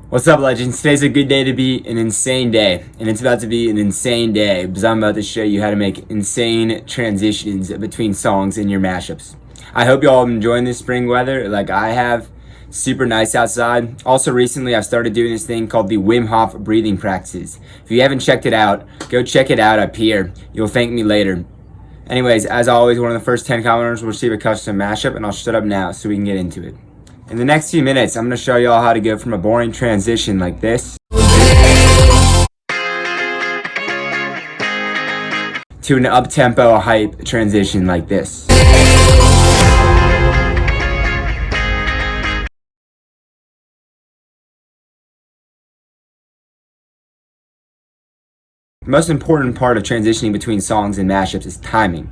What's up, legends? Today's a good day to be an insane day, and it's about to be an insane day because I'm about to show you how to make insane transitions between songs in your mashups. I hope you all are enjoying this spring weather like I have. Super nice outside. Also, recently I've started doing this thing called the Wim Hof breathing practices. If you haven't checked it out, go check it out up here. You'll thank me later. Anyways, as always, one of the first 10 commenters will receive a custom mashup, and I'll shut up now so we can get into it. In the next few minutes, I'm going to show you all how to go from a boring transition like this to an up-tempo hype transition like this. The most important part of transitioning between songs and mashups is timing.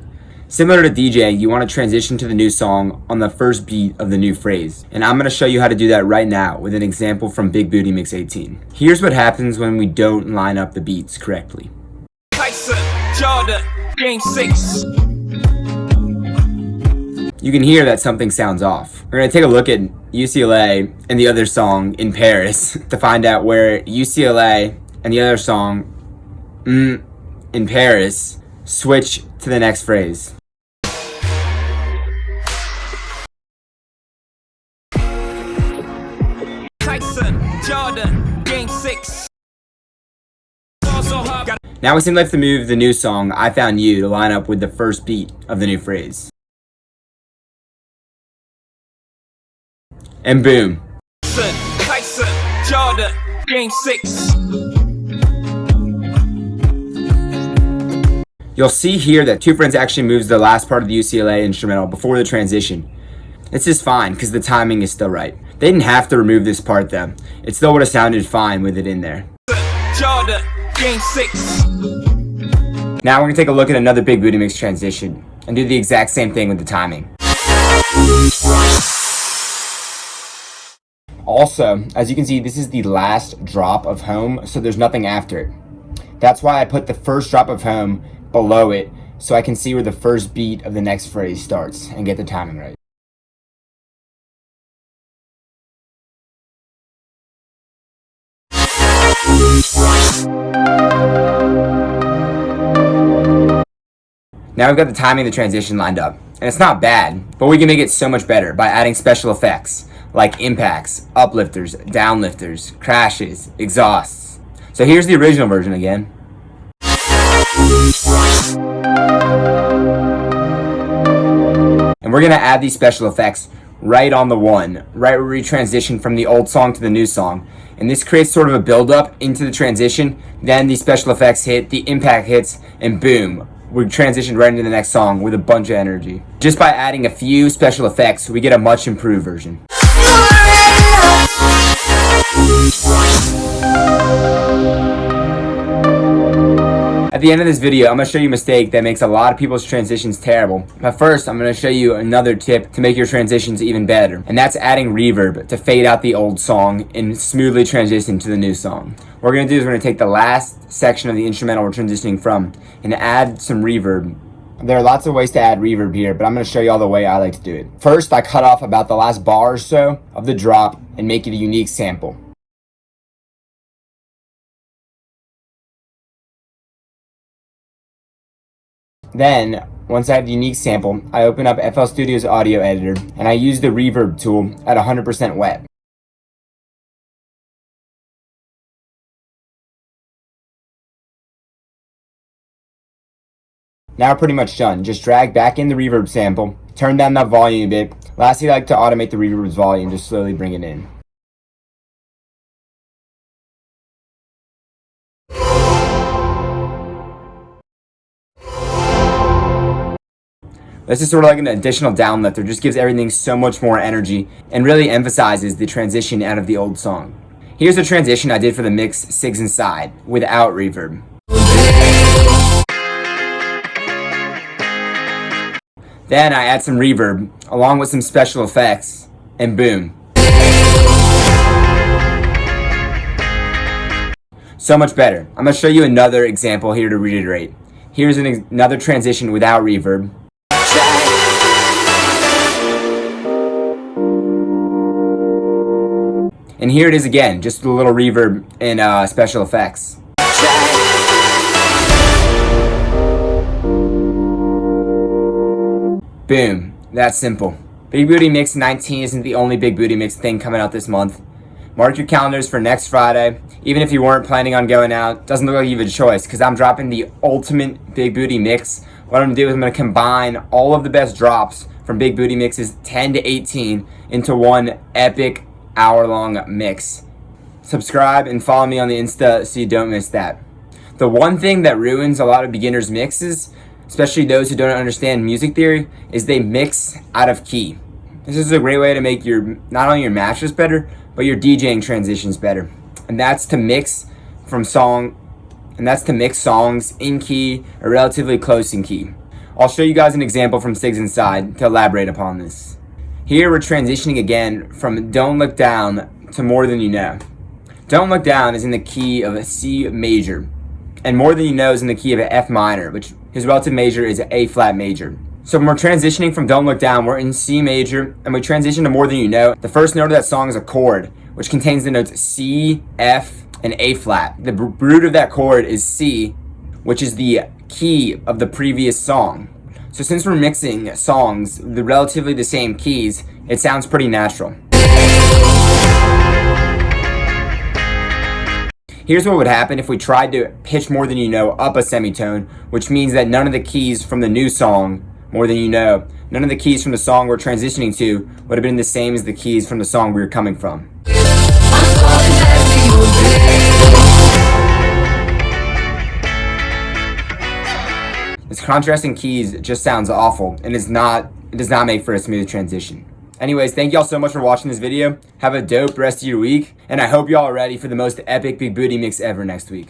Similar to DJing, you want to transition to the new song on the first beat of the new phrase. And I'm going to show you how to do that right now with an example from Big Bootie Mix 18. Here's what happens when we don't line up the beats correctly. Tyson, Jordan, Game 6. You can hear that something sounds off. We're going to take a look at UCLA and the other song in Paris to find out where UCLA and the other song in Paris switch to the next phrase. Tyson, Jordan, Game 6. Now we seem like to move the new song, I Found You, to line up with the first beat of the new phrase. And boom. Tyson, Jordan, Game 6. You'll see here that Two Friends actually moves the last part of the UCLA instrumental before the transition. It's just fine because the timing is still right. They didn't have to remove this part though. It still would have sounded fine with it in there. Jordan, Game 6. Now we're going to take a look at another Big Bootie Mix transition and do the exact same thing with the timing. Also, as you can see, this is the last drop of Home, so there's nothing after it. That's why I put the first drop of Home below it so I can see where the first beat of the next phrase starts and get the timing right. Now we've got the timing of the transition lined up, and it's not bad, but we can make it so much better by adding special effects like impacts, uplifters, downlifters, crashes, exhausts. So here's the original version again. And we're gonna add these special effects right on the one, right where we transition from the old song to the new song. And this creates sort of a build-up into the transition. Then the special effects hit, the impact hits, and boom, we transition right into the next song with a bunch of energy. Just by adding a few special effects, we get a much improved version. At the end of this video, I'm going to show you a mistake that makes a lot of people's transitions terrible. But first, I'm going to show you another tip to make your transitions even better. And that's adding reverb to fade out the old song and smoothly transition to the new song. What we're going to do is we're going to take the last section of the instrumental we're transitioning from and add some reverb. There are lots of ways to add reverb here, but I'm going to show you all the way I like to do it. First, I cut off about the last bar or so of the drop and make it a unique sample. Then, once I have the unique sample, I open up FL Studio's audio editor and I use the reverb tool at 100% wet. Now we're pretty much done. Just drag back in the reverb sample, turn down that volume a bit. Lastly, I like to automate the reverb's volume, just slowly bring it in. This is sort of like an additional downlifter, just gives everything so much more energy and really emphasizes the transition out of the old song. Here's the transition I did for the mix Sigs Inside without reverb. Then I add some reverb along with some special effects and boom. So much better. I'm going to show you another example here to reiterate. Here's another transition without reverb. And here it is again, just a little reverb and special effects. Boom. That's simple. Big Booty Mix 19 isn't the only Big Booty Mix thing coming out this month. Mark your calendars for next Friday. Even if you weren't planning on going out, doesn't look like you have a choice, because I'm dropping the ultimate Big Booty Mix. What I'm going to do is I'm going to combine all of the best drops from Big Booty Mixes 10 to 18 into one epic hour-long mix. Subscribe and follow me on the Insta so you don't miss that. The one thing that ruins a lot of beginners' mixes, especially those who don't understand music theory, is they mix out of key. This is a great way to make not only your mashups better, but your DJing transitions better. And that's to mix songs in key or relatively close in key. I'll show you guys an example from Stig's Inside to elaborate upon this. Here we're transitioning again from Don't Look Down to More Than You Know. Don't Look Down is in the key of a C major, and More Than You Know is in the key of an F minor, which his relative major is an A flat major. So when we're transitioning from Don't Look Down, we're in C major, and we transition to More Than You Know. The first note of that song is a chord, which contains the notes C, F, and A flat. The root of that chord is C, which is the key of the previous song. So since we're mixing songs with relatively the same keys, it sounds pretty natural. Here's what would happen if we tried to pitch More Than You Know up a semitone, which means that none of the keys from the new song, More Than You Know, none of the keys from the song we're transitioning to would have been the same as the keys from the song we were coming from. This contrasting keys just sounds awful, and it does not make for a smooth transition. Anyways, thank y'all so much for watching this video. Have a dope rest of your week, and I hope y'all are ready for the most epic Big Booty Mix ever next week.